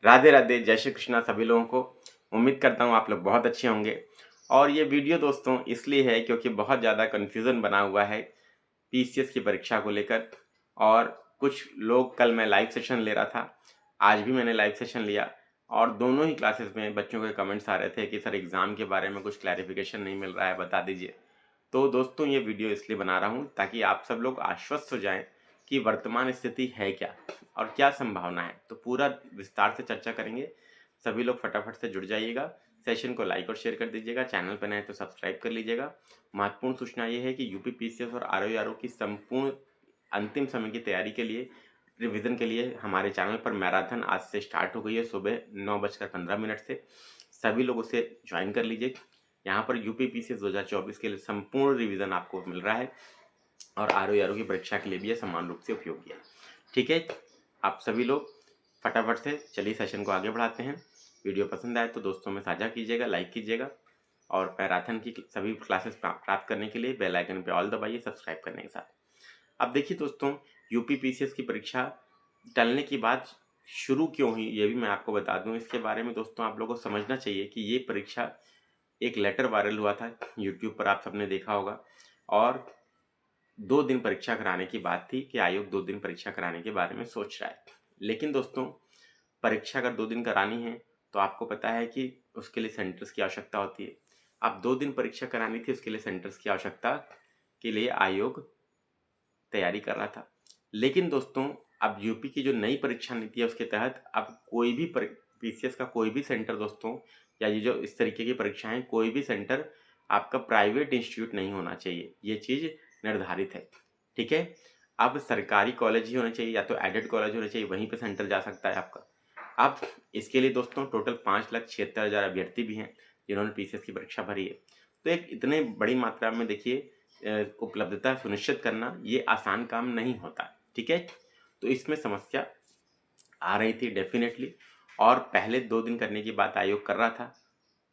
राधे राधे, जय श्री कृष्णा सभी लोगों को। उम्मीद करता हूँ आप लोग बहुत अच्छे होंगे। और ये वीडियो दोस्तों इसलिए है क्योंकि बहुत ज़्यादा कन्फ्यूज़न बना हुआ है पीसीएस की परीक्षा को लेकर। और कुछ लोग, कल मैं लाइव सेशन ले रहा था, आज भी मैंने लाइव सेशन लिया, और दोनों ही क्लासेस में बच्चों के कमेंट्स आ रहे थे कि सर एग्ज़ाम के बारे में कुछ क्लैरिफिकेशन नहीं मिल रहा है, बता दीजिए। तो दोस्तों ये वीडियो इसलिए बना रहा हूँ ताकि आप सब लोग आश्वस्त हो जाएं कि वर्तमान स्थिति है क्या और क्या संभावना है। तो पूरा विस्तार से चर्चा करेंगे। सभी लोग फटाफट से जुड़ जाइएगा, सेशन को लाइक और शेयर कर दीजिएगा, चैनल पर नए तो सब्सक्राइब कर लीजिएगा। महत्वपूर्ण सूचना ये है कि यूपी पीसीएस और आरओ की संपूर्ण अंतिम समय की तैयारी के लिए, रिवीजन के लिए हमारे चैनल पर मैराथन आज से स्टार्ट हो गई है सुबह 9:15 से। सभी लोग उसे ज्वाइन कर लीजिए। यहाँ पर यूपी पीसीएस 2024 के लिए संपूर्ण रिवीजन आपको मिल रहा है और आरओ की परीक्षा के लिए भी यह समान रूप से उपयोगी है। ठीक है, आप सभी लोग फटाफट से चलिए सेशन को आगे बढ़ाते हैं। वीडियो पसंद आए तो दोस्तों में साझा कीजिएगा, लाइक कीजिएगा, और मैराथन की सभी क्लासेस प्राप्त करने के लिए बेल आइकन पे ऑल दबाइए सब्सक्राइब करने के साथ। अब देखिए दोस्तों, यूपी पीसीएस की परीक्षा टलने की बात शुरू क्यों हुई ये भी मैं आपको बता दूं। इसके बारे में दोस्तों आप लोगों को समझना चाहिए कि ये परीक्षा, एक लेटर वायरल हुआ था यूट्यूब पर, आप सबने देखा होगा, और 2 दिन परीक्षा कराने की बात थी कि आयोग 2 दिन परीक्षा कराने के बारे में सोच रहा है। लेकिन दोस्तों, परीक्षा अगर 2 दिन करानी है तो आपको पता है कि उसके लिए सेंटर्स की आवश्यकता होती है। अब 2 दिन परीक्षा करानी थी, उसके लिए सेंटर्स की आवश्यकता के लिए आयोग तैयारी कर रहा था। लेकिन दोस्तों, अब यूपी की जो नई परीक्षा नीति है उसके तहत अब कोई भी पीसीएस का कोई भी सेंटर दोस्तों, या ये जो इस तरीके की परीक्षाएं, कोई भी सेंटर आपका प्राइवेट इंस्टीट्यूट नहीं होना चाहिए, ये चीज़ निर्धारित है। ठीक है, अब सरकारी कॉलेज ही होने चाहिए या तो एडेड कॉलेज होने चाहिए, वहीं पे सेंटर जा सकता है आपका। अब इसके लिए दोस्तों टोटल 5,76,000 अभ्यर्थी भी हैं जिन्होंने पीसीएस की परीक्षा भरी है। तो एक इतने बड़ी मात्रा में देखिए उपलब्धता सुनिश्चित करना ये आसान काम नहीं होता। ठीक है, तो इसमें समस्या आ रही थी डेफिनेटली, और पहले 2 दिन करने की बात आयोग कर रहा था,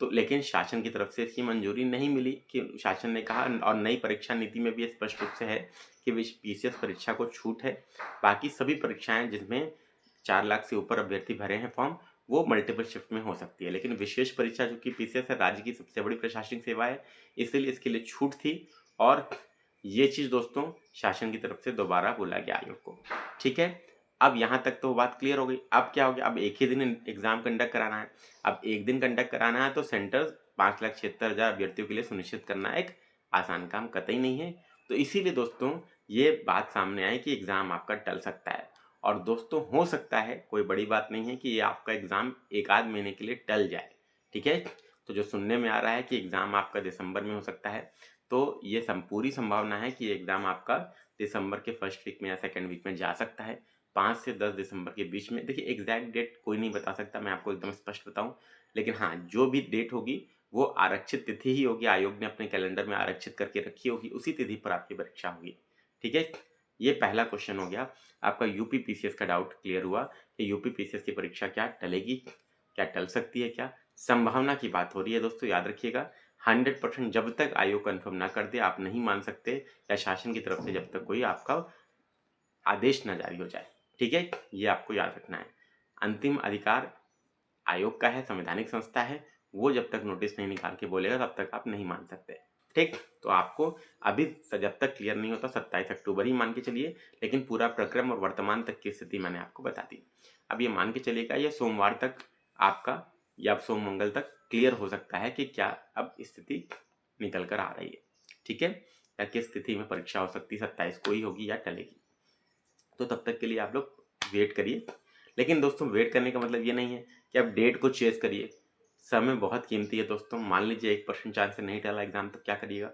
तो लेकिन शासन की तरफ से इसकी मंजूरी नहीं मिली। कि शासन ने कहा, और नई परीक्षा नीति में भी स्पष्ट रूप से है कि पीसीएस परीक्षा को छूट है, बाकी सभी परीक्षाएं जिसमें 4 लाख से ऊपर अभ्यर्थी भरे हैं फॉर्म, वो मल्टीपल शिफ्ट में हो सकती है। लेकिन विशेष परीक्षा जो कि पीसीएस है, राज्य की सबसे बड़ी प्रशासनिक सेवा है, इसलिए इसके लिए छूट थी। और ये चीज़ दोस्तों शासन की तरफ से दोबारा बोला गया आयोग को। ठीक है, अब यहाँ तक तो बात क्लियर हो गई। अब क्या हो गया, अब एक ही दिन एग्जाम कंडक्ट कराना है। अब एक दिन कंडक्ट कराना है तो सेंटर 5,76,000 अभ्यर्थियों के लिए सुनिश्चित करना एक आसान काम कतई नहीं है। तो इसीलिए दोस्तों ये बात सामने आई कि एग्ज़ाम आपका टल सकता है। और दोस्तों हो सकता है, कोई बड़ी बात नहीं है कि ये आपका एग्ज़ाम 1 आध महीने के लिए टल जाए। ठीक है, तो जो सुनने में आ रहा है कि एग्ज़ाम आपका दिसंबर में हो सकता है, तो ये पूरी संभावना है कि एग्ज़ाम आपका दिसंबर के फर्स्ट वीक में या सेकेंड वीक में जा सकता है, 5 से 10 दिसंबर के बीच में। देखिए एग्जैक्ट डेट कोई नहीं बता सकता, मैं आपको एकदम स्पष्ट बताऊं, लेकिन हाँ जो भी डेट होगी वो आरक्षित तिथि ही होगी, आयोग ने अपने कैलेंडर में आरक्षित करके रखी होगी, उसी तिथि पर आपकी परीक्षा होगी। ठीक है, ये पहला क्वेश्चन हो गया आपका। यूपी पीसीएस का डाउट क्लियर हुआ कि यूपी पीसीएस की परीक्षा क्या टलेगी, क्या टल सकती है, क्या संभावना की बात हो रही है। दोस्तों याद रखिएगा, 100% जब तक आयोग कंफर्म ना कर दे आप नहीं मान सकते, या शासन की तरफ से जब तक कोई आपका आदेश न जारी हो जाए। ठीक है, ये आपको याद रखना है। अंतिम अधिकार आयोग का है, संवैधानिक संस्था है, वो जब तक नोटिस नहीं निकाल के बोलेगा तब तक आप नहीं मान सकते। ठीक, तो आपको अभी जब तक क्लियर नहीं होता 27 अक्टूबर ही मान के चलिए, लेकिन पूरा प्रक्रम और वर्तमान तक की स्थिति मैंने आपको बता दी। अब ये मान के चलिएगा ये सोमवार तक आपका, या सोम मंगल तक क्लियर हो सकता है कि क्या अब स्थिति निकल कर आ रही है। ठीक है, या किस स्थिति में परीक्षा हो सकती है, 27 को ही होगी या टलेगी। तो तब तक के लिए आप लोग वेट करिए। लेकिन दोस्तों वेट करने का मतलब ये नहीं है कि आप डेट को चेस करिए। समय बहुत कीमती है दोस्तों। मान लीजिए 1% चांस से नहीं टला एग्जाम, तो क्या करिएगा,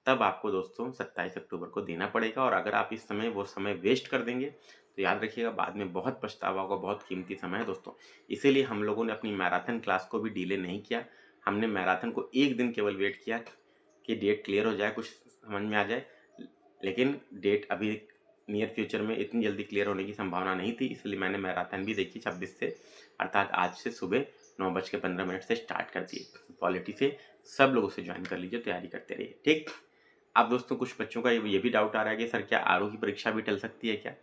तब आपको दोस्तों 27 अक्टूबर को देना पड़ेगा। और अगर आप इस समय वो समय वेस्ट कर देंगे तो याद रखिएगा बाद में बहुत पछतावा होगा। बहुत कीमती समय है दोस्तों। इसीलिए हम लोगों ने अपनी मैराथन क्लास को भी डिले नहीं किया। हमने मैराथन को एक दिन केवल वेट किया कि डेट क्लियर हो जाए, कुछ समझ में आ जाए। लेकिन डेट अभी नियर फ्यूचर में इतनी जल्दी क्लियर होने की संभावना नहीं थी, इसलिए मैंने मैराथन भी देखी 26 से, अर्थात आज से सुबह 9:15 से स्टार्ट कर दिए। क्वालिटी से सब लोग उसे ज्वाइन कर लीजिए, तैयारी करते रहिए। ठीक, अब दोस्तों कुछ बच्चों का ये भी डाउट आ रहा है कि सर क्या आरओ की परीक्षा भी टल सकती है क्या।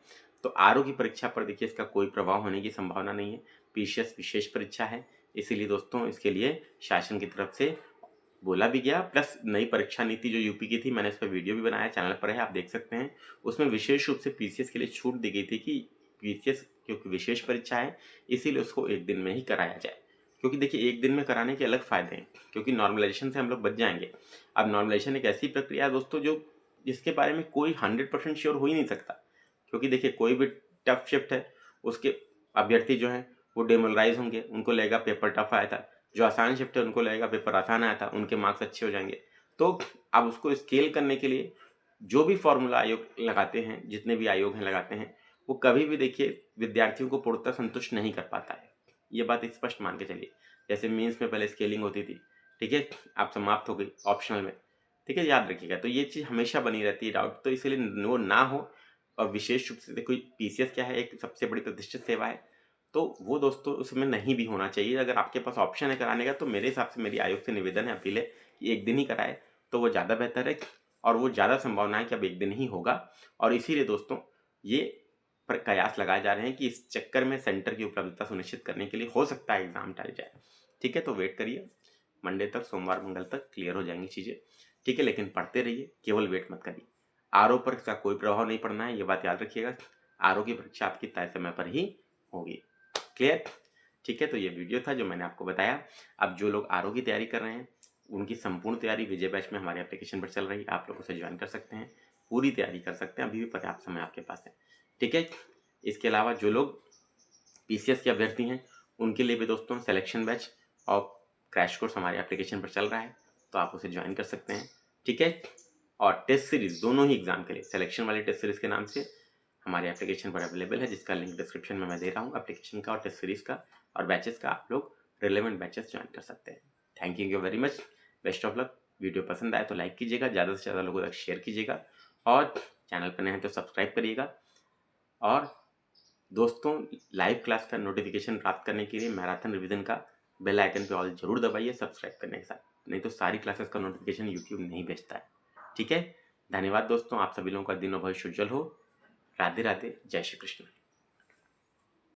तो आरओ की परीक्षा पर देखिए इसका कोई प्रभाव होने की संभावना नहीं है। पीसीएस विशेष परीक्षा है, इसीलिए दोस्तों इसके लिए शासन की तरफ से बोला भी गया, प्लस नई परीक्षा नीति जो यूपी की थी, मैंने इस पर वीडियो भी बनाया, चैनल पर है, आप देख सकते हैं। उसमें विशेष रूप से पीसीएस के लिए छूट दी गई थी कि पीसीएस क्योंकि विशेष परीक्षा है इसीलिए उसको एक दिन में ही कराया जाए। क्योंकि देखिए एक दिन में कराने के अलग फ़ायदे हैं, क्योंकि नॉर्मलाइजेशन से हम लोग बच जाएंगे। अब नॉर्मलाइजेशन एक ऐसी प्रक्रिया है दोस्तों जो जिसके बारे में कोई 100% श्योर हो ही नहीं सकता, क्योंकि देखिए कोई भी टफ शिफ्ट है उसके अभ्यर्थी जो हैं वो डेमोरलाइज होंगे, उनको लगेगा पेपर टफ आया था। जो आसान शिफ्ट है उनको लगेगा पेपर आसान आया था, उनके मार्क्स अच्छे हो जाएंगे। तो अब उसको स्केल करने के लिए जो भी फॉर्मूला आयोग लगाते हैं, जितने भी आयोग हैं लगाते हैं, वो कभी भी देखिए विद्यार्थियों को पूर्णतः संतुष्ट नहीं कर पाता है। ये बात स्पष्ट मान के चलिए। जैसे मीन्स में पहले स्केलिंग होती थी, ठीक है, अब समाप्त हो गई ऑप्शनल में, ठीक है, याद रखिएगा। तो ये चीज़ हमेशा बनी रहती है डाउट, तो इसलिए वो ना हो। और विशेष रूप से कोई पीसीएस क्या है, एक सबसे बड़ी प्रतिष्ठित सेवा है, तो वो दोस्तों उसमें नहीं भी होना चाहिए। अगर आपके पास ऑप्शन है कराने का तो मेरे हिसाब से मेरी आयोग से निवेदन है, अपील है कि एक दिन ही कराए तो वो ज़्यादा बेहतर है, और वो ज़्यादा संभावना है कि अब एक दिन ही होगा। और इसीलिए दोस्तों ये प्रयास लगाए जा रहे हैं कि इस चक्कर में सेंटर की उपलब्धता सुनिश्चित करने के लिए हो सकता है एग्जाम टाल जाए। ठीक है, तो वेट करिए, मंडे तक, सोमवार मंगल तक क्लियर हो जाएंगी चीज़ें, ठीक है। लेकिन पढ़ते रहिए, केवल वेट मत करिए। आरओ पर इसका कोई प्रभाव नहीं पड़ना है, ये बात याद रखिएगा। आरओ की परीक्षा आपकी तय समय पर ही होगी, क्लियर, ठीक है। तो ये वीडियो था जो मैंने आपको बताया। अब जो लोग आरओ की तैयारी कर रहे हैं उनकी संपूर्ण तैयारी विजय बैच में हमारे एप्लीकेशन पर चल रही है, आप लोग उसे ज्वाइन कर सकते हैं, पूरी तैयारी कर सकते हैं, अभी भी पर्याप्त समय आपके पास है, ठीक है। इसके अलावा जो लोग पीसीएस के अभ्यर्थी हैं उनके लिए भी दोस्तों सिलेक्शन बैच और क्रैश कोर्स हमारे एप्लीकेशन पर चल रहा है, तो आप उसे ज्वाइन कर सकते हैं, ठीक है। और टेस्ट सीरीज दोनों ही एग्जाम के लिए सिलेक्शन वाली टेस्ट सीरीज के नाम से हमारे एप्लीकेशन पर अवेलेबल है, जिसका लिंक डिस्क्रिप्शन में मैं दे रहा हूँ, एप्लीकेशन का और टेस्ट सीरीज का और बैचेस का। आप लोग रिलेवेंट बैचेस ज्वाइन कर सकते हैं। Thank you very much, best of luck. Video पसंद आए तो लाइक कीजिएगा, ज़्यादा से ज़्यादा लोगों तक शेयर कीजिएगा, और चैनल पर नए हैं तो सब्सक्राइब करिएगा। और दोस्तों लाइव क्लास का नोटिफिकेशन प्राप्त करने के लिए मैराथन रिवीजन का बेल आइकन पे ऑल जरूर दबाइए सब्सक्राइब करने के साथ, नहीं तो सारी क्लासेस का नोटिफिकेशन यूट्यूब नहीं भेजता है, ठीक है। धन्यवाद दोस्तों, आप सभी लोगों का दिन और भविष्य उज्जवल हो। राधे राधे, जय श्री कृष्ण।